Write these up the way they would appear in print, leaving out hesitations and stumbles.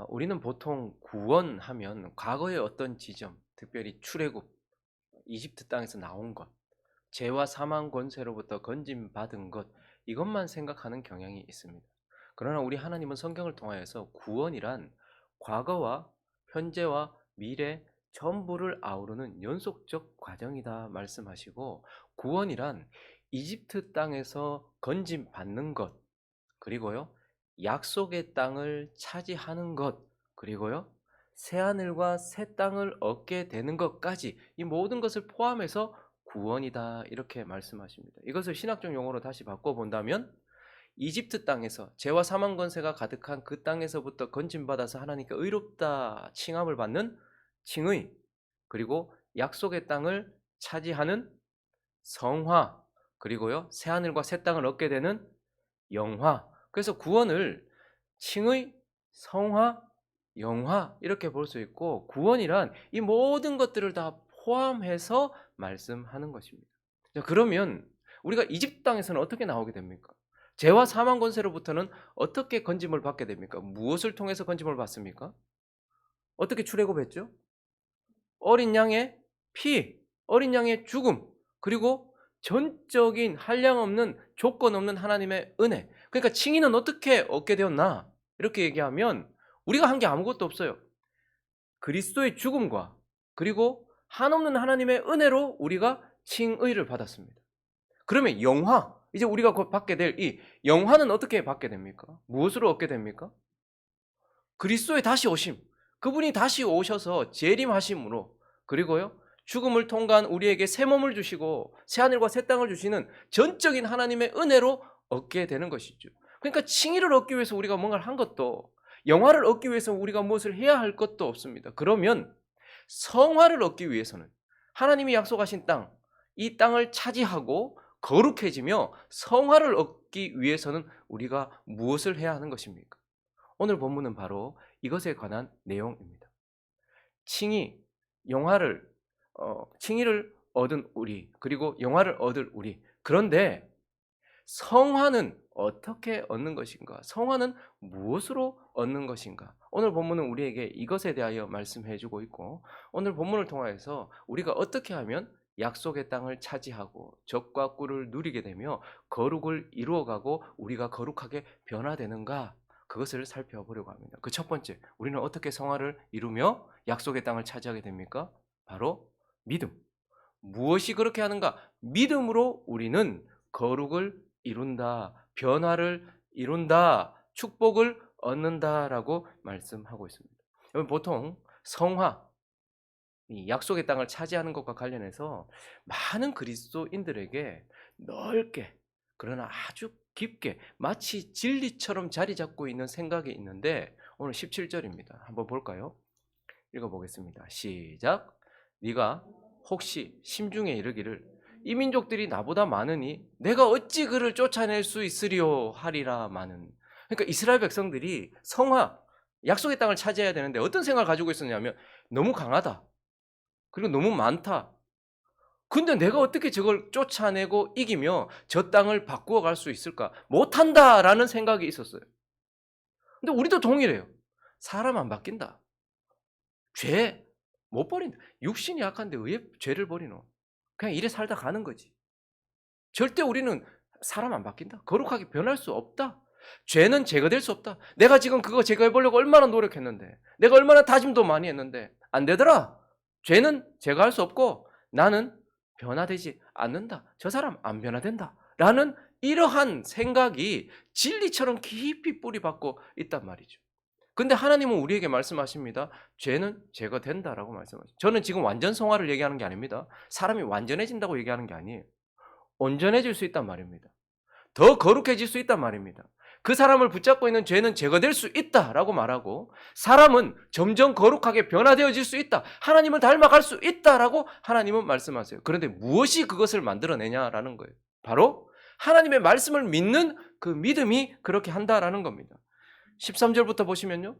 우리는 보통 구원하면 과거의 어떤 지점, 특별히 출애굽, 이집트 땅에서 나온 것, 죄와 사망 권세로부터 건짐받은 것, 이것만 생각하는 경향이 있습니다. 그러나 우리 하나님은 성경을 통하여서 구원이란 과거와 현재와 미래 전부를 아우르는 연속적 과정이다 말씀하시고, 구원이란 이집트 땅에서 건짐받는 것, 그리고요, 약속의 땅을 차지하는 것, 그리고요, 새하늘과 새 땅을 얻게 되는 것까지, 이 모든 것을 포함해서 구원이다, 이렇게 말씀하십니다. 이것을 신학적 용어로 다시 바꿔본다면, 이집트 땅에서 죄와 사망 권세가 가득한 그 땅에서부터 건짐받아서 하나님께 의롭다 칭함을 받는 칭의, 그리고 약속의 땅을 차지하는 성화, 그리고요, 새하늘과 새 땅을 얻게 되는 영화. 그래서 구원을 칭의, 성화, 영화, 이렇게 볼 수 있고, 구원이란 이 모든 것들을 다 포함해서 말씀하는 것입니다. 자, 그러면 우리가 이집트 땅에서는 어떻게 나오게 됩니까? 죄와 사망 권세로부터는 어떻게 건짐을 받게 됩니까? 무엇을 통해서 건짐을 받습니까? 어떻게 출애굽했죠? 어린 양의 피, 어린 양의 죽음, 그리고 전적인 한량없는 조건 없는 하나님의 은혜. 그러니까 칭의는 어떻게 얻게 되었나? 이렇게 얘기하면 우리가 한 게 아무것도 없어요. 그리스도의 죽음과 그리고 한없는 하나님의 은혜로 우리가 칭의를 받았습니다. 그러면 영화, 이제 우리가 곧 받게 될 이 영화는 어떻게 받게 됩니까? 무엇으로 얻게 됩니까? 그리스도의 다시 오심, 그분이 다시 오셔서 재림하심으로, 그리고요, 죽음을 통과한 우리에게 새 몸을 주시고 새 하늘과 새 땅을 주시는 전적인 하나님의 은혜로 얻게 되는 것이죠. 그러니까 칭의를 얻기 위해서 우리가 뭔가를 한 것도, 영화를 얻기 위해서 우리가 무엇을 해야 할 것도 없습니다. 그러면 성화를 얻기 위해서는 하나님이 약속하신 땅, 이 땅을 차지하고 거룩해지며 성화를 얻기 위해서는 우리가 무엇을 해야 하는 것입니까? 오늘 본문은 바로 이것에 관한 내용입니다. 칭의, 영화를 칭의를 얻은 우리, 그리고 영화를 얻을 우리. 그런데 성화는 어떻게 얻는 것인가? 성화는 무엇으로 얻는 것인가? 오늘 본문은 우리에게 이것에 대하여 말씀해 주고 있고, 오늘 본문을 통하여서 우리가 어떻게 하면 약속의 땅을 차지하고 적과 꿀을 누리게 되며 거룩을 이루어가고 우리가 거룩하게 변화되는가? 그것을 살펴보려고 합니다. 그 첫 번째, 우리는 어떻게 성화를 이루며 약속의 땅을 차지하게 됩니까? 바로 믿음. 무엇이 그렇게 하는가? 믿음으로 우리는 거룩을 이룬다, 변화를 이룬다, 축복을 얻는다라고 말씀하고 있습니다. 여러분, 보통 성화, 이 약속의 땅을 차지하는 것과 관련해서 많은 그리스도인들에게 넓게, 그러나 아주 깊게, 마치 진리처럼 자리 잡고 있는 생각이 있는데, 오늘 17절입니다. 한번 볼까요? 읽어보겠습니다. 시작. 네가 혹시 심중에 이르기를 이 민족들이 나보다 많으니 내가 어찌 그를 쫓아낼 수 있으리요 하리라 마는. 그러니까 이스라엘 백성들이 성화, 약속의 땅을 차지해야 되는데 어떤 생각을 가지고 있었냐면, 너무 강하다, 그리고 너무 많다, 근데 내가 어떻게 저걸 쫓아내고 이기며 저 땅을 바꾸어 갈 수 있을까? 못한다라는 생각이 있었어요. 근데 우리도 동일해요. 사람 안 바뀐다, 죄 못 버린다. 육신이 약한데 왜 죄를 버리노? 그냥 이래 살다 가는 거지. 절대 우리는 사람 안 바뀐다, 거룩하게 변할 수 없다, 죄는 제거될 수 없다. 내가 지금 그거 제거해 보려고 얼마나 노력했는데, 내가 얼마나 다짐도 많이 했는데 안 되더라. 죄는 제거할 수 없고 나는 변화되지 않는다, 저 사람 안 변화된다 라는 이러한 생각이 진리처럼 깊이 뿌리 박고 있단 말이죠. 근데 하나님은 우리에게 말씀하십니다. 죄는 제거된다라고 말씀하십니다. 저는 지금 완전 성화를 얘기하는 게 아닙니다. 사람이 완전해진다고 얘기하는 게 아니에요. 온전해질 수 있단 말입니다. 더 거룩해질 수 있단 말입니다. 그 사람을 붙잡고 있는 죄는 제거될 수 있다라고 말하고, 사람은 점점 거룩하게 변화되어질 수 있다, 하나님을 닮아갈 수 있다라고 하나님은 말씀하세요. 그런데 무엇이 그것을 만들어내냐라는 거예요. 바로 하나님의 말씀을 믿는 그 믿음이 그렇게 한다라는 겁니다. 13절부터 보시면요,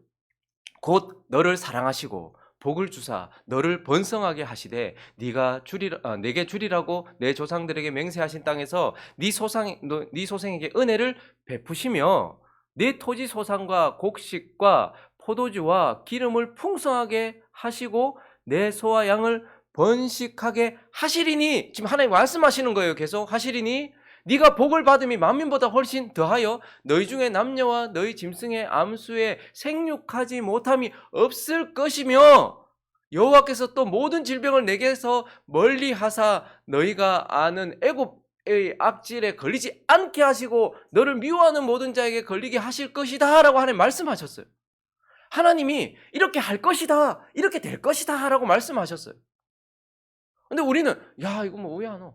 곧 너를 사랑하시고 복을 주사 너를 번성하게 하시되 내게 주리라고 내 조상들에게 맹세하신 땅에서 네 소생에게 은혜를 베푸시며 네 토지 소산과 곡식과 포도주와 기름을 풍성하게 하시고 내 소와 양을 번식하게 하시리니, 지금 하나님 말씀하시는 거예요. 계속 하시리니 네가 복을 받음이 만민보다 훨씬 더하여 너희 중에 남녀와 너희 짐승의 암수에 생육하지 못함이 없을 것이며 여호와께서 또 모든 질병을 내게서 멀리 하사 너희가 아는 애굽의 악질에 걸리지 않게 하시고 너를 미워하는 모든 자에게 걸리게 하실 것이다 라고 하나님 말씀하셨어요. 하나님이 이렇게 할 것이다, 이렇게 될 것이다 라고 말씀하셨어요. 근데 우리는 야 이거 뭐 왜 안 와?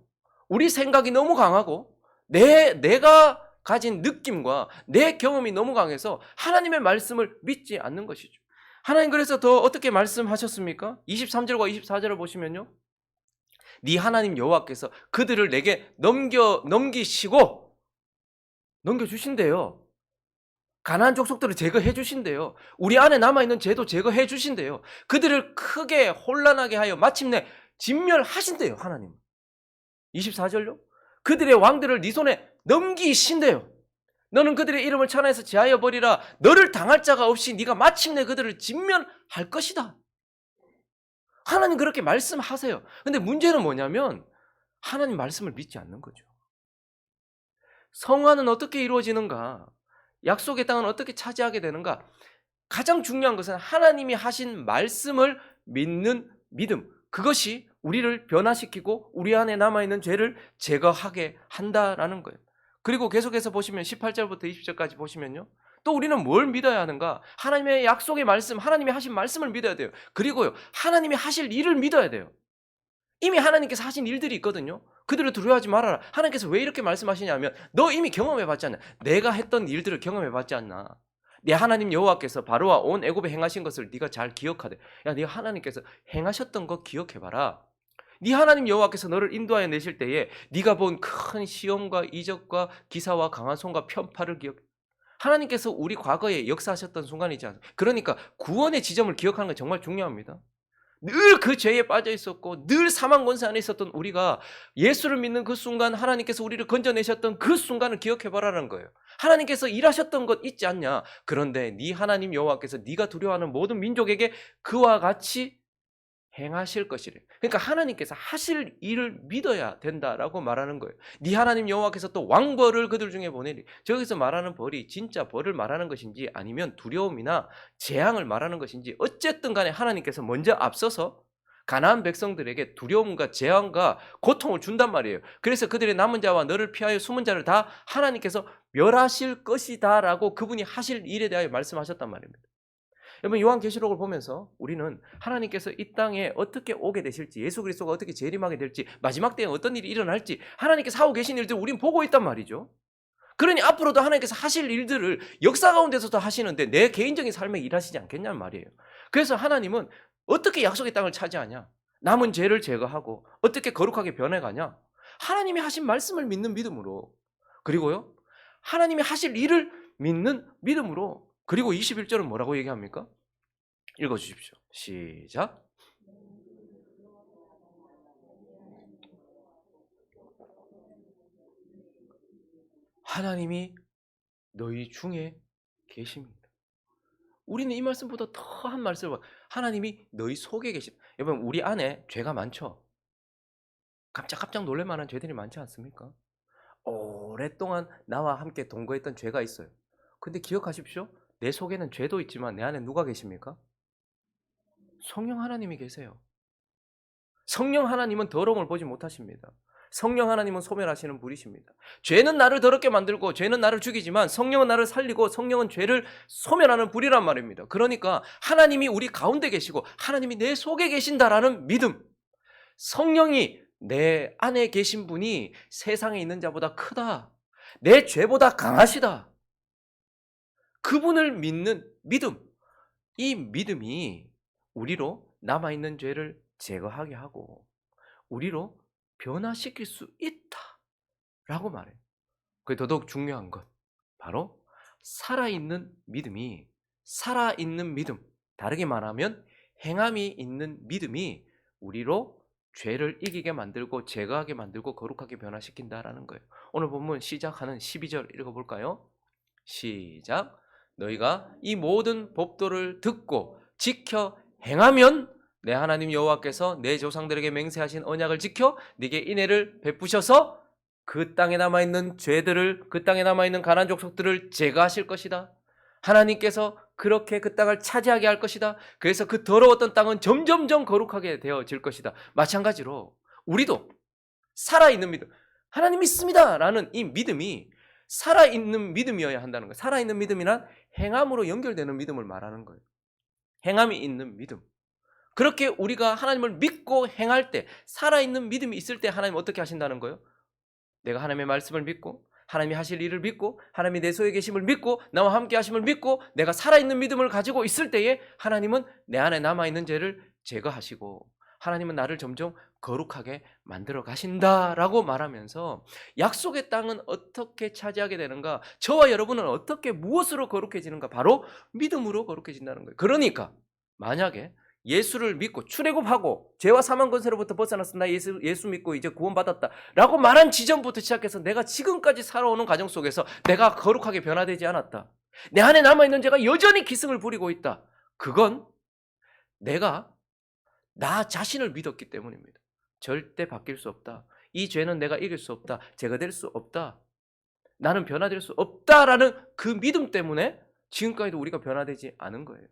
우리 생각이 너무 강하고 내가 가진 느낌과 내 경험이 너무 강해서 하나님의 말씀을 믿지 않는 것이죠. 하나님 그래서 더 어떻게 말씀하셨습니까? 23절과 24절을 보시면요, 네 하나님 여호와께서 그들을 내게 넘겨주신대요. 가나안 족속들을 제거해 주신대요. 우리 안에 남아있는 죄도 제거해 주신대요. 그들을 크게 혼란하게 하여 마침내 진멸하신대요. 하나님 24절요, 그들의 왕들을 네 손에 넘기신대요. 너는 그들의 이름을 찬양해서 제하여 버리라. 너를 당할 자가 없이 네가 마침내 그들을 진멸할 것이다. 하나님 그렇게 말씀하세요. 근데 문제는 뭐냐면 하나님 말씀을 믿지 않는 거죠. 성화는 어떻게 이루어지는가? 약속의 땅은 어떻게 차지하게 되는가? 가장 중요한 것은 하나님이 하신 말씀을 믿는 믿음. 그것이 우리를 변화시키고 우리 안에 남아있는 죄를 제거하게 한다라는 거예요. 그리고 계속해서 보시면 18절부터 20절까지 보시면요, 또 우리는 뭘 믿어야 하는가? 하나님의 약속의 말씀, 하나님이 하신 말씀을 믿어야 돼요. 그리고요, 하나님이 하실 일을 믿어야 돼요. 이미 하나님께서 하신 일들이 있거든요. 그들을 두려워하지 말아라. 하나님께서 왜 이렇게 말씀하시냐면 너 이미 경험해봤지 않나? 내가 했던 일들을 경험해봤지 않나? 네 하나님 여호와께서 바로와 온 애굽에 행하신 것을 네가 잘 기억하되, 야 네가 하나님께서 행하셨던 거 기억해봐라. 네 하나님 여호와께서 너를 인도하여 내실 때에 네가 본 큰 시험과 이적과 기사와 강한 손과 편파를 기억. 하나님께서 우리 과거에 역사하셨던 순간이지 않습니까? 그러니까 구원의 지점을 기억하는 게 정말 중요합니다. 늘 그 죄에 빠져 있었고 늘 사망 권세 안에 있었던 우리가 예수를 믿는 그 순간, 하나님께서 우리를 건져내셨던 그 순간을 기억해봐라는 거예요. 하나님께서 일하셨던 것 있지 않냐? 그런데 네 하나님 여호와께서 네가 두려워하는 모든 민족에게 그와 같이 행하실 것이래. 그러니까 하나님께서 하실 일을 믿어야 된다라고 말하는 거예요. 네 하나님 여호와께서 또 왕벌을 그들 중에 보내리. 저기서 말하는 벌이 진짜 벌을 말하는 것인지 아니면 두려움이나 재앙을 말하는 것인지, 어쨌든 간에 하나님께서 먼저 앞서서 가나안 백성들에게 두려움과 재앙과 고통을 준단 말이에요. 그래서 그들의 남은 자와 너를 피하여 숨은 자를 다 하나님께서 멸하실 것이다 라고 그분이 하실 일에 대하여 말씀하셨단 말입니다. 여러분, 요한계시록을 보면서 우리는 하나님께서 이 땅에 어떻게 오게 되실지, 예수 그리스도가 어떻게 재림하게 될지, 마지막 때에 어떤 일이 일어날지 하나님께서 하고 계신 일들을 우리는 보고 있단 말이죠. 그러니 앞으로도 하나님께서 하실 일들을 역사 가운데서도 하시는데 내 개인적인 삶에 일하시지 않겠냐는 말이에요. 그래서 하나님은 어떻게 약속의 땅을 차지하냐? 남은 죄를 제거하고 어떻게 거룩하게 변해가냐? 하나님이 하신 말씀을 믿는 믿음으로, 그리고요 하나님이 하실 일을 믿는 믿음으로. 그리고 21절은 뭐라고 얘기합니까? 읽어주십시오. 시작. 하나님이 너희 중에 계십니다. 우리는 이 말씀보다 더한 말씀을, 하나님이 너희 속에 계십니다. 여러분, 우리 안에 죄가 많죠? 깜짝깜짝 놀랄 만한 죄들이 많지 않습니까? 오랫동안 나와 함께 동거했던 죄가 있어요. 근데 기억하십시오. 내 속에는 죄도 있지만 내 안에 누가 계십니까? 성령 하나님이 계세요. 성령 하나님은 더러움을 보지 못하십니다. 성령 하나님은 소멸하시는 분이십니다. 죄는 나를 더럽게 만들고 죄는 나를 죽이지만 성령은 나를 살리고 성령은 죄를 소멸하는 분이란 말입니다. 그러니까 하나님이 우리 가운데 계시고 하나님이 내 속에 계신다라는 믿음, 성령이 내 안에 계신 분이 세상에 있는 자보다 크다, 내 죄보다 강하시다, 그분을 믿는 믿음, 이 믿음이 우리로 남아있는 죄를 제거하게 하고 우리로 변화시킬 수 있다라고 말해요. 그게 더더욱 중요한 것, 바로 살아있는 믿음이, 살아있는 믿음, 다르게 말하면 행함이 있는 믿음이 우리로 죄를 이기게 만들고 제거하게 만들고 거룩하게 변화시킨다라는 거예요. 오늘 본문 시작하는 12절 읽어볼까요? 시작. 너희가 이 모든 법도를 듣고 지켜 행하면 내 하나님 여호와께서 내 조상들에게 맹세하신 언약을 지켜 네게 인애를 베푸셔서 그 땅에 남아있는 죄들을, 그 땅에 남아있는 가나안 족속들을 제거하실 것이다. 하나님께서 그렇게 그 땅을 차지하게 할 것이다. 그래서 그 더러웠던 땅은 점점점 거룩하게 되어질 것이다. 마찬가지로 우리도 살아있는 믿음, 하나님 믿습니다 라는 이 믿음이 살아있는 믿음이어야 한다는 거예요. 살아있는 믿음이란 행함으로 연결되는 믿음을 말하는 거예요. 행함이 있는 믿음. 그렇게 우리가 하나님을 믿고 행할 때, 살아있는 믿음이 있을 때 하나님 어떻게 하신다는 거예요? 내가 하나님의 말씀을 믿고 하나님이 하실 일을 믿고 하나님이 내 속에 계심을 믿고 나와 함께 하심을 믿고 내가 살아있는 믿음을 가지고 있을 때에 하나님은 내 안에 남아있는 죄를 제거하시고 하나님은 나를 점점 거룩하게 만들어 가신다라고 말하면서 약속의 땅은 어떻게 차지하게 되는가? 저와 여러분은 어떻게 무엇으로 거룩해지는가? 바로 믿음으로 거룩해진다는 거예요. 그러니까 만약에 예수를 믿고 출애굽하고 죄와 사망 권세로부터 벗어났어, 나 예수 믿고 이제 구원받았다 라고 말한 지점부터 시작해서 내가 지금까지 살아오는 과정 속에서 내가 거룩하게 변화되지 않았다, 내 안에 남아있는 죄가 여전히 기승을 부리고 있다, 그건 내가 나 자신을 믿었기 때문입니다. 절대 바뀔 수 없다, 이 죄는 내가 이길 수 없다, 제거될 수 없다, 나는 변화될 수 없다라는 그 믿음 때문에 지금까지도 우리가 변화되지 않은 거예요.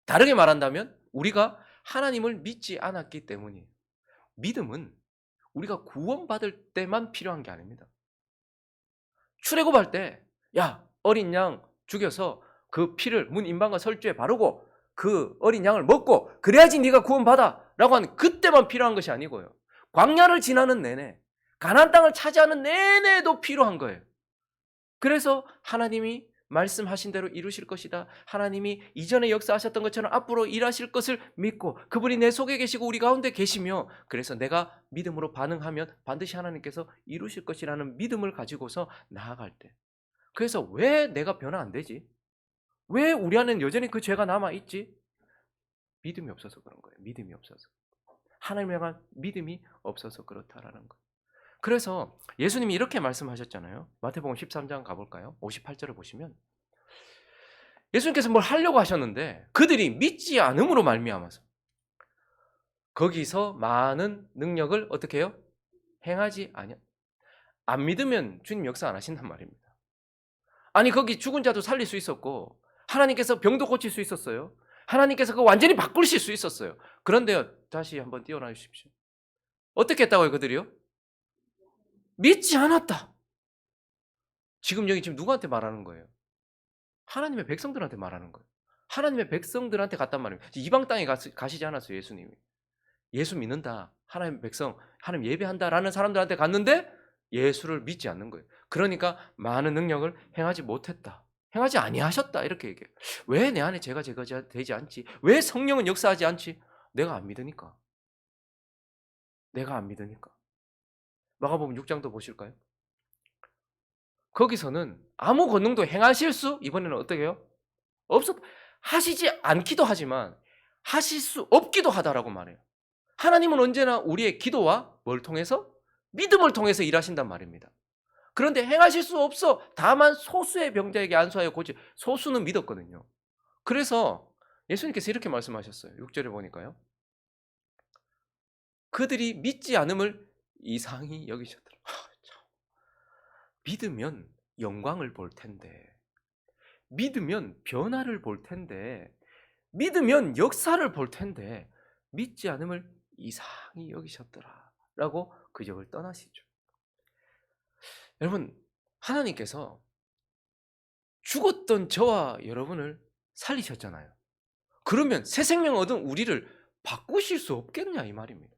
다르게 말한다면 우리가 하나님을 믿지 않았기 때문이에요. 믿음은 우리가 구원받을 때만 필요한 게 아닙니다. 출애굽할 때 야, 어린 양 죽여서 그 피를 문 인방과 설주에 바르고 그 어린 양을 먹고 그래야지 네가 구원받아 라고 하는 그때만 필요한 것이 아니고요, 광야를 지나는 내내, 가나안 땅을 차지하는 내내도 필요한 거예요. 그래서 하나님이 말씀하신 대로 이루실 것이다, 하나님이 이전에 역사하셨던 것처럼 앞으로 일하실 것을 믿고 그분이 내 속에 계시고 우리 가운데 계시며, 그래서 내가 믿음으로 반응하면 반드시 하나님께서 이루실 것이라는 믿음을 가지고서 나아갈 때, 그래서 왜 내가 변화 안 되지? 왜 우리 안에는 여전히 그 죄가 남아있지? 믿음이 없어서 그런 거예요. 믿음이 없어서. 하나님에 대한 믿음이 없어서 그렇다라는 거예요. 그래서 예수님이 이렇게 말씀하셨잖아요. 마태복음 13장 가볼까요? 58절을 보시면 예수님께서 뭘 하려고 하셨는데 그들이 믿지 않음으로 말미암아서 거기서 많은 능력을 어떻게 해요? 행하지 아니하. 안 믿으면 주님 역사 안 하신단 말입니다. 아니 거기 죽은 자도 살릴 수 있었고 하나님께서 병도 고칠 수 있었어요. 하나님께서 그거 완전히 바꾸실 수 있었어요. 그런데요, 다시 한번 띄워놔 주십시오. 어떻게 했다고요 그들이요? 믿지 않았다. 지금 여기 지금 누구한테 말하는 거예요? 하나님의 백성들한테 말하는 거예요. 하나님의 백성들한테 갔단 말이에요. 이방 땅에 가시지 않았어요 예수님이. 예수 믿는다, 하나님 백성, 하나님 예배한다라는 사람들한테 갔는데 예수를 믿지 않는 거예요. 그러니까 많은 능력을 행하지 못했다, 행하지 아니하셨다 이렇게 얘기해요. 왜 내 안에 죄가 제거되지 않지? 왜 성령은 역사하지 않지? 내가 안 믿으니까. 내가 안 믿으니까. 마가복음 6장도 보실까요? 거기서는 아무 권능도 행하실 수 이번에는 어떻게 해요? 없었. 하시지 않기도 하지만 하실 수 없기도 하다라고 말해요. 하나님은 언제나 우리의 기도와 뭘 통해서? 믿음을 통해서 일하신단 말입니다. 그런데 행하실 수 없어. 다만 소수의 병자에게 안수하여 고치. 소수는 믿었거든요. 그래서 예수님께서 이렇게 말씀하셨어요. 6절에 보니까요. 그들이 믿지 않음을 이상히 여기셨더라. 믿으면 영광을 볼 텐데, 믿으면 변화를 볼 텐데, 믿으면 역사를 볼 텐데 믿지 않음을 이상히 여기셨더라 라고 그 적을 떠나시죠. 여러분, 하나님께서 죽었던 저와 여러분을 살리셨잖아요. 그러면 새 생명 얻은 우리를 바꾸실 수 없겠냐 이 말입니다.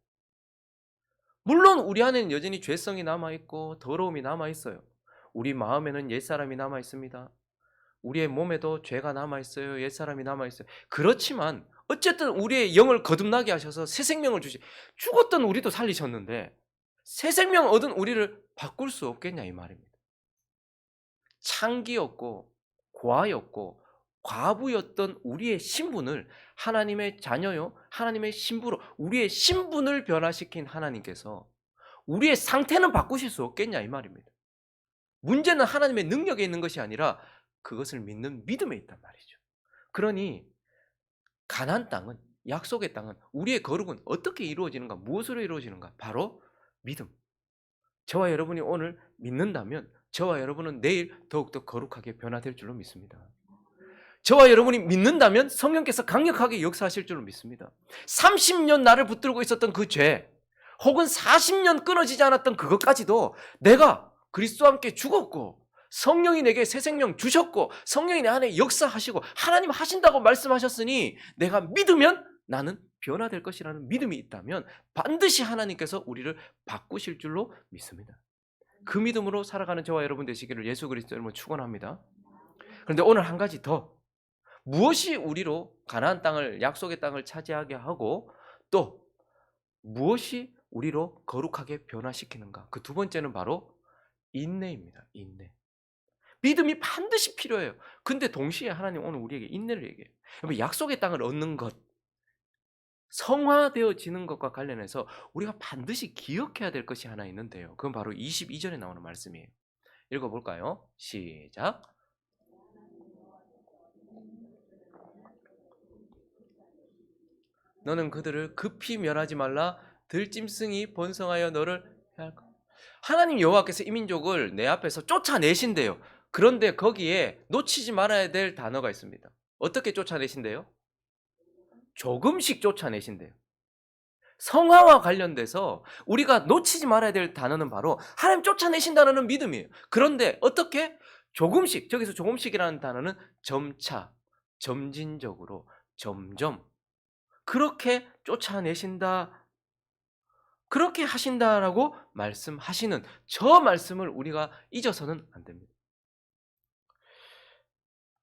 물론 우리 안에는 여전히 죄성이 남아있고 더러움이 남아있어요. 우리 마음에는 옛사람이 남아있습니다. 우리의 몸에도 죄가 남아있어요. 옛사람이 남아있어요. 그렇지만 어쨌든 우리의 영을 거듭나게 하셔서 새 생명을 죽었던 우리도 살리셨는데 새 생명 얻은 우리를 바꿀 수 없겠냐 이 말입니다. 창기였고 고아였고 과부였던 우리의 신분을 하나님의 자녀요, 하나님의 신부로 우리의 신분을 변화시킨 하나님께서 우리의 상태는 바꾸실 수 없겠냐 이 말입니다. 문제는 하나님의 능력에 있는 것이 아니라 그것을 믿는 믿음에 있단 말이죠. 그러니 가나안 땅은, 약속의 땅은, 우리의 거룩은 어떻게 이루어지는가? 무엇으로 이루어지는가? 바로 믿음. 저와 여러분이 오늘 믿는다면 저와 여러분은 내일 더욱더 거룩하게 변화될 줄로 믿습니다. 저와 여러분이 믿는다면 성령께서 강력하게 역사하실 줄로 믿습니다. 30년 나를 붙들고 있었던 그 죄, 혹은 40년 끊어지지 않았던 그것까지도 내가 그리스도와 함께 죽었고 성령이 내게 새 생명 주셨고 성령이 내 안에 역사하시고 하나님 하신다고 말씀하셨으니 내가 믿으면 나는 변화될 것이라는 믿음이 있다면 반드시 하나님께서 우리를 바꾸실 줄로 믿습니다. 그 믿음으로 살아가는 저와 여러분 되시기를 예수 그리스도 이름으로 축원합니다. 그런데 오늘 한 가지 더, 무엇이 우리로 가나안 땅을, 약속의 땅을 차지하게 하고 또 무엇이 우리로 거룩하게 변화시키는가? 그 두 번째는 바로 인내입니다. 인내. 믿음이 반드시 필요해요. 근데 동시에 하나님 오늘 우리에게 인내를 얘기해요. 여러분, 약속의 땅을 얻는 것, 성화되어지는 것과 관련해서 우리가 반드시 기억해야 될 것이 하나 있는데요. 그건 바로 22절에 나오는 말씀이에요. 읽어볼까요? 시작. 너는 그들을 급히 멸하지 말라. 들짐승이 번성하여 너를 해할까? 하나님 여호와께서 이 민족을 내 앞에서 쫓아내신대요. 그런데 거기에 놓치지 말아야 될 단어가 있습니다. 어떻게 쫓아내신대요? 조금씩 쫓아내신대요. 성화와 관련돼서 우리가 놓치지 말아야 될 단어는 바로 하나님 쫓아내신다는 믿음이에요. 그런데 어떻게? 조금씩, 저기서 조금씩이라는 단어는 점차, 점진적으로, 점점 그렇게 쫓아내신다, 그렇게 하신다라고 말씀하시는 저 말씀을 우리가 잊어서는 안 됩니다.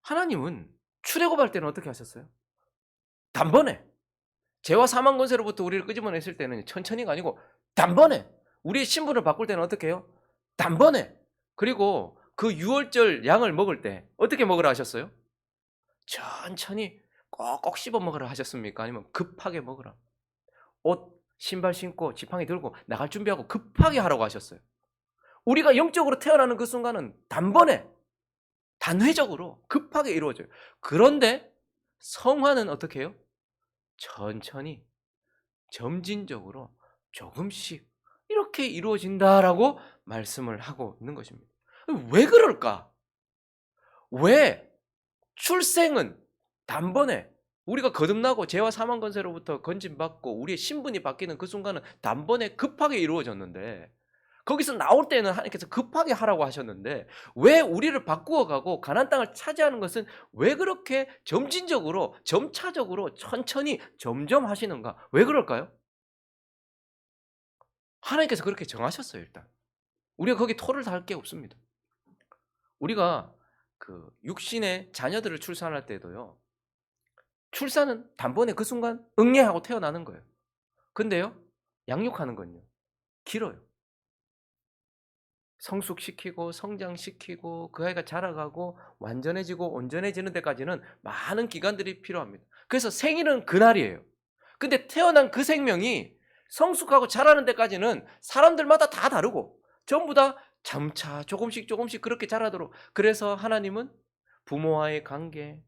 하나님은 출애굽할 때는 어떻게 하셨어요? 단번에, 죄와 사망 권세로부터 우리를 끄집어냈을 때는 천천히가 아니고 단번에, 우리의 신분을 바꿀 때는 어떻게 해요? 단번에. 그리고 그 유월절 양을 먹을 때 어떻게 먹으라 하셨어요? 천천히 꼭꼭 씹어 먹으라 하셨습니까? 아니면 급하게 먹으라? 옷, 신발 신고 지팡이 들고 나갈 준비하고 급하게 하라고 하셨어요. 우리가 영적으로 태어나는 그 순간은 단번에, 단회적으로 급하게 이루어져요. 그런데 성화는 어떻게 해요? 천천히, 점진적으로 조금씩 이렇게 이루어진다라고 말씀을 하고 있는 것입니다. 왜 그럴까? 왜 출생은 단번에, 우리가 거듭나고 죄와 사망 권세로부터 건진받고 우리의 신분이 바뀌는 그 순간은 단번에 급하게 이루어졌는데, 거기서 나올 때는 하나님께서 급하게 하라고 하셨는데 왜 우리를 바꾸어 가고 가나안 땅을 차지하는 것은 왜 그렇게 점진적으로, 점차적으로, 천천히, 점점 하시는가? 왜 그럴까요? 하나님께서 그렇게 정하셨어요. 일단 우리가 거기 토를 달 게 없습니다. 우리가 그 육신의 자녀들을 출산할 때도요, 출산은 단번에 그 순간 응애하고 태어나는 거예요. 근데요, 양육하는 건요 길어요. 성숙시키고 성장시키고 그 아이가 자라가고 완전해지고 온전해지는 데까지는 많은 기간들이 필요합니다. 그래서 생일은 그날이에요. 근데 태어난 그 생명이 성숙하고 자라는 데까지는 사람들마다 다 다르고 전부 다 점차 조금씩 조금씩 그렇게 자라도록, 그래서 하나님은 부모와의 관계,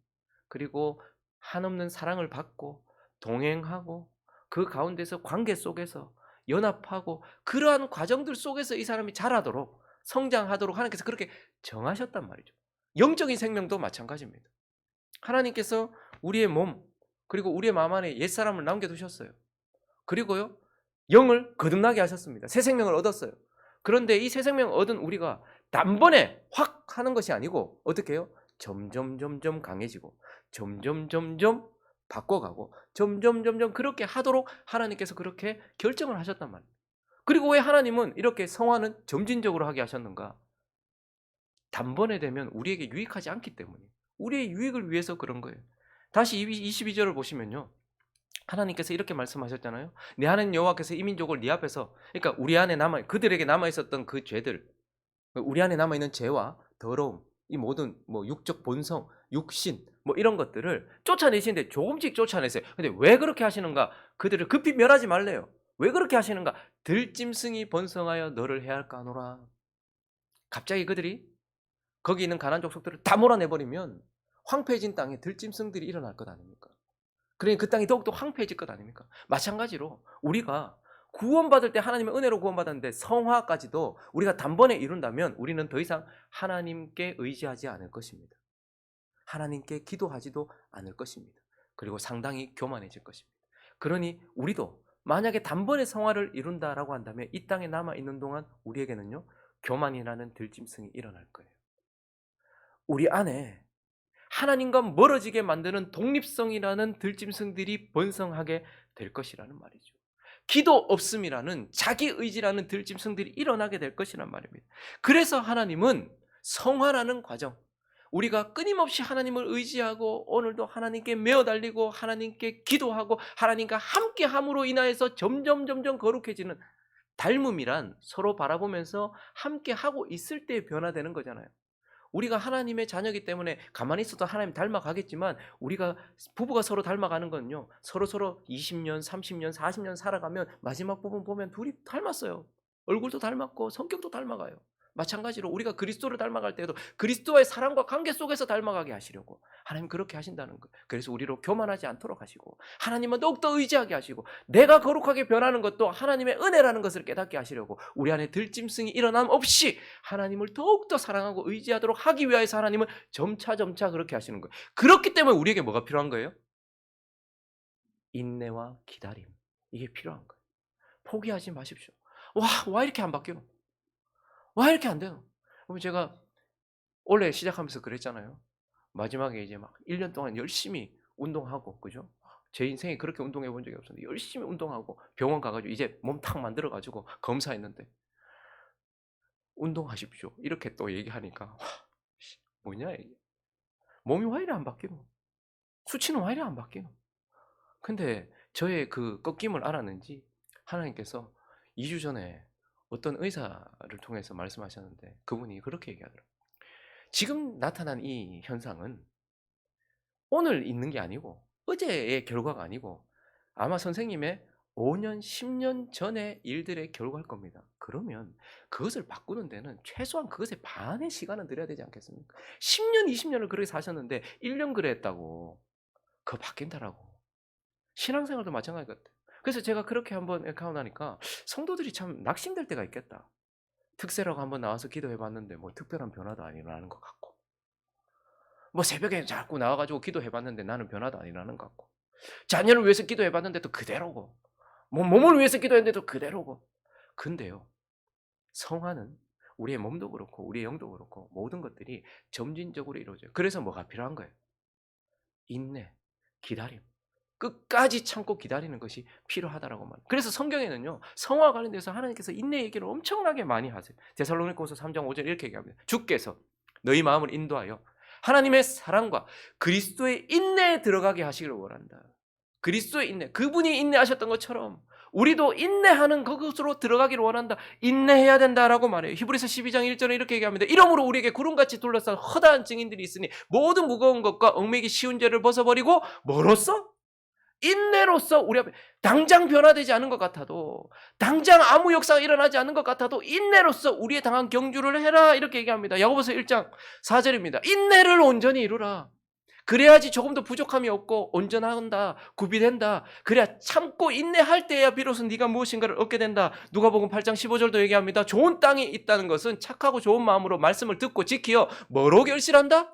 그리고 한없는 사랑을 받고 동행하고 그 가운데서 관계 속에서 연합하고 그러한 과정들 속에서 이 사람이 자라도록, 성장하도록 하나님께서 그렇게 정하셨단 말이죠. 영적인 생명도 마찬가지입니다. 하나님께서 우리의 몸, 그리고 우리의 마음 안에 옛사람을 남겨두셨어요. 그리고요, 영을 거듭나게 하셨습니다. 새 생명을 얻었어요. 그런데 이 새 생명을 얻은 우리가 단번에 확 하는 것이 아니고 어떻게 해요? 점점 강해지고 점점 바꿔가고 점점 그렇게 하도록 하나님께서 그렇게 결정을 하셨단 말이에요. 그리고 왜 하나님은 이렇게 성화는 점진적으로 하게 하셨는가? 단번에 되면 우리에게 유익하지 않기 때문에, 우리의 유익을 위해서 그런 거예요. 다시 22절을 보시면요, 하나님께서 이렇게 말씀하셨잖아요. 내 하나님 여호와께서 이 민족을 네 앞에서, 그러니까 우리 안에 그들에게 남아 있었던 그 죄들, 우리 안에 남아 있는 죄와 더러움, 이 모든 육적 본성, 육신 이런 것들을 쫓아내시는데 조금씩 쫓아내세요. 근데 왜 그렇게 하시는가? 그들을 급히 멸하지 말래요. 왜 그렇게 하시는가? 들짐승이 번성하여 너를 해할까 하노라. 갑자기 그들이 거기 있는 가나안 족속들을 다 몰아내버리면 황폐해진 땅에 들짐승들이 일어날 것 아닙니까? 그러니 그 땅이 더욱더 황폐해질 것 아닙니까? 마찬가지로 우리가 구원받을 때 하나님의 은혜로 구원받았는데 성화까지도 우리가 단번에 이룬다면 우리는 더 이상 하나님께 의지하지 않을 것입니다. 하나님께 기도하지도 않을 것입니다. 그리고 상당히 교만해질 것입니다. 그러니 우리도 만약에 단번에 성화를 이룬다라고 한다면 이 땅에 남아있는 동안 우리에게는요, 교만이라는 들짐승이 일어날 거예요. 우리 안에 하나님과 멀어지게 만드는 독립성이라는 들짐승들이 번성하게 될 것이라는 말이죠. 기도 없음이라는 자기 의지라는 들짐승들이 일어나게 될 것이란 말입니다. 그래서 하나님은 성화라는 과정, 우리가 끊임없이 하나님을 의지하고 오늘도 하나님께 매어 달리고 하나님께 기도하고 하나님과 함께 함으로 인하여서 점점 거룩해지는 닮음이란 서로 바라보면서 함께 하고 있을 때 변화되는 거잖아요. 우리가 하나님의 자녀이기 때문에 가만히 있어도 하나님 닮아가겠지만 우리가 부부가 서로 닮아가는 건요, 서로 20년, 30년, 40년 살아가면 마지막 부분 보면 둘이 닮았어요. 얼굴도 닮았고 성격도 닮아가요. 마찬가지로 우리가 그리스도를 닮아갈 때에도 그리스도와의 사랑과 관계 속에서 닮아가게 하시려고 하나님 그렇게 하신다는 거예요. 그래서 우리로 교만하지 않도록 하시고 하나님은 더욱더 의지하게 하시고 내가 거룩하게 변하는 것도 하나님의 은혜라는 것을 깨닫게 하시려고 우리 안에 들짐승이 일어남 없이 하나님을 더욱더 사랑하고 의지하도록 하기 위하여서 하나님은 점차 그렇게 하시는 거예요. 그렇기 때문에 우리에게 뭐가 필요한 거예요? 인내와 기다림. 이게 필요한 거예요. 포기하지 마십시오. 와 이렇게 안 바뀌어? 와 이렇게 안 돼요? 그럼 제가 원래 시작하면서 그랬잖아요. 마지막에 이제 막 1년 동안 열심히 운동하고, 그죠? 제 인생에 그렇게 운동해 본 적이 없었는데 열심히 운동하고 병원 가가지고 이제 몸 탁 만들어가지고 검사했는데 운동하십시오 이렇게 또 얘기하니까 와, 뭐냐 이게. 몸이 왜 이래 안 바뀌노? 수치는 왜 이래 안 바뀌노? 근데 저의 그 꺾임을 알았는지 하나님께서 2주 전에 어떤 의사를 통해서 말씀하셨는데 그분이 그렇게 얘기하더라고요. 지금 나타난 이 현상은 오늘 있는 게 아니고 어제의 결과가 아니고 아마 선생님의 5년, 10년 전의 일들의 결과일 겁니다. 그러면 그것을 바꾸는 데는 최소한 그것의 반의 시간은 들여야 되지 않겠습니까? 10년, 20년을 그렇게 사셨는데 1년 그래 했다고 그거 바뀐다라고. 신앙생활도 마찬가지 같아요. 그래서 제가 그렇게 한번 이렇게 하고 나니까 성도들이 참 낙심될 때가 있겠다. 특세라고 한번 나와서 기도해 봤는데 뭐 특별한 변화도 안 일어나는 것 같고, 뭐 새벽에 자꾸 나와가지고 기도해 봤는데 나는 변화도 안 일어나는 것 같고, 자녀를 위해서 기도해 봤는데도 그대로고, 뭐 몸을 위해서 기도했는데도 그대로고. 근데요, 성화는 우리의 몸도 그렇고 우리의 영도 그렇고 모든 것들이 점진적으로 이루어져요. 그래서 뭐가 필요한 거예요? 인내, 기다림. 끝까지 참고 기다리는 것이 필요하다라고 말해요. 그래서 성경에는요, 성화 관련돼서 하나님께서 인내 얘기를 엄청나게 많이 하세요. 데살로니가후서 3장 5절 이렇게 얘기합니다. 주께서 너희 마음을 인도하여 하나님의 사랑과 그리스도의 인내에 들어가게 하시기를 원한다. 그리스도의 인내, 그분이 인내하셨던 것처럼 우리도 인내하는 그것으로 들어가기를 원한다. 인내해야 된다라고 말해요. 히브리서 12장 1절에 이렇게 얘기합니다. 이러므로 우리에게 구름같이 둘러싼 허다한 증인들이 있으니 모든 무거운 것과 얽매기 쉬운 죄를 벗어버리고 뭐로써? 인내로서 우리 앞에 당장 변화되지 않은 것 같아도, 당장 아무 역사가 일어나지 않는 것 같아도 인내로서 우리의 당한 경주를 해라 이렇게 얘기합니다. 야고보서 1장 4절입니다. 인내를 온전히 이루라. 그래야지 조금 더 부족함이 없고 온전한다, 구비된다. 그래야 참고 인내할 때야 비로소 네가 무엇인가를 얻게 된다. 누가복음 8장 15절도 얘기합니다. 좋은 땅이 있다는 것은 착하고 좋은 마음으로 말씀을 듣고 지키어 뭐로 결실한다?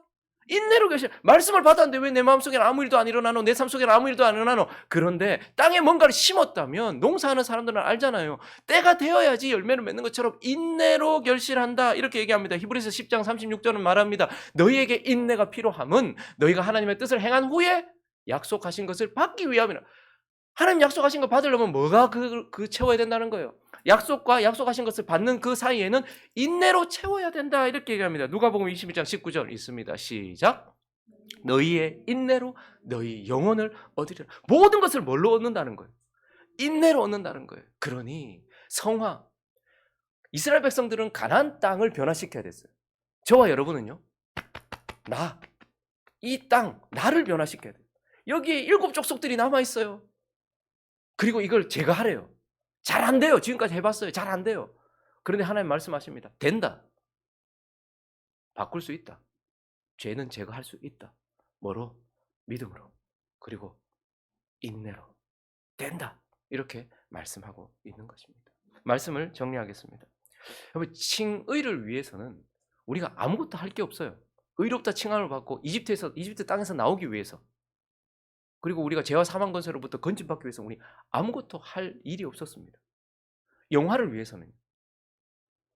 인내로 결실. 말씀을 받았는데 왜 내 마음속에는 아무 일도 안 일어나노? 내 삶 속에는 아무 일도 안 일어나노? 그런데 땅에 뭔가를 심었다면 농사하는 사람들은 알잖아요. 때가 되어야지 열매를 맺는 것처럼 인내로 결실한다 이렇게 얘기합니다. 히브리서 10장 36절은 말합니다. 너희에게 인내가 필요함은 너희가 하나님의 뜻을 행한 후에 약속하신 것을 받기 위함이라. 하나님 약속하신 거 받으려면 뭐가 채워야 된다는 거예요. 약속과 약속하신 것을 받는 그 사이에는 인내로 채워야 된다 이렇게 얘기합니다. 누가복음 21장 19절 있습니다. 시작. 너희의 인내로 너희 영혼을 얻으리라. 모든 것을 뭘로 얻는다는 거예요? 인내로 얻는다는 거예요. 그러니 성화, 이스라엘 백성들은 가나안 땅을 변화시켜야 됐어요. 저와 여러분은요, 이 땅, 나를 변화시켜야 돼요. 여기에 7 족속들이 남아있어요. 그리고 이걸 제가 하래요. 잘 안 돼요. 지금까지 해봤어요. 잘 안 돼요. 그런데 하나님 말씀하십니다. 된다. 바꿀 수 있다. 죄는 제거할 수 있다. 뭐로? 믿음으로. 그리고 인내로. 된다. 이렇게 말씀하고 있는 것입니다. 말씀을 정리하겠습니다. 여러분, 칭의를 위해서는 우리가 아무것도 할 게 없어요. 의롭다 칭함을 받고 이집트 땅에서 나오기 위해서, 그리고 우리가 죄와 사망 권세로부터 건진받기 위해서 우리 아무것도 할 일이 없었습니다. 영화를 위해서는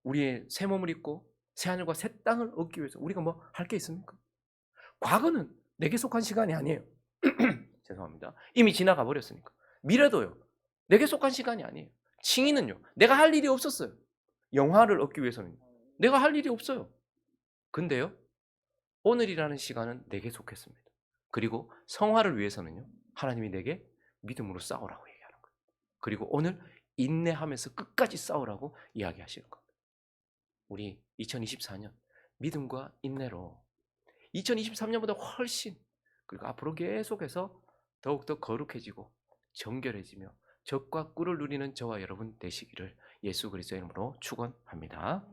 우리의 새 몸을 입고 새 하늘과 새 땅을 얻기 위해서 우리가 뭐 할 게 있습니까? 과거는 내게 속한 시간이 아니에요. 죄송합니다. 이미 지나가 버렸으니까. 미래도요. 내게 속한 시간이 아니에요. 칭의는요. 내가 할 일이 없었어요. 영화를 얻기 위해서는 내가 할 일이 없어요. 근데요. 오늘이라는 시간은 내게 속했습니다. 그리고 성화를 위해서는요. 하나님이 내게 믿음으로 싸우라고 얘기하는 거예요. 그리고 오늘 인내하면서 끝까지 싸우라고 이야기하시는 겁니다. 우리 2024년 믿음과 인내로 2023년보다 훨씬, 그리고 앞으로 계속해서 더욱더 거룩해지고 정결해지며 적과 꿀을 누리는 저와 여러분 되시기를 예수 그리스도의 이름으로 축원합니다.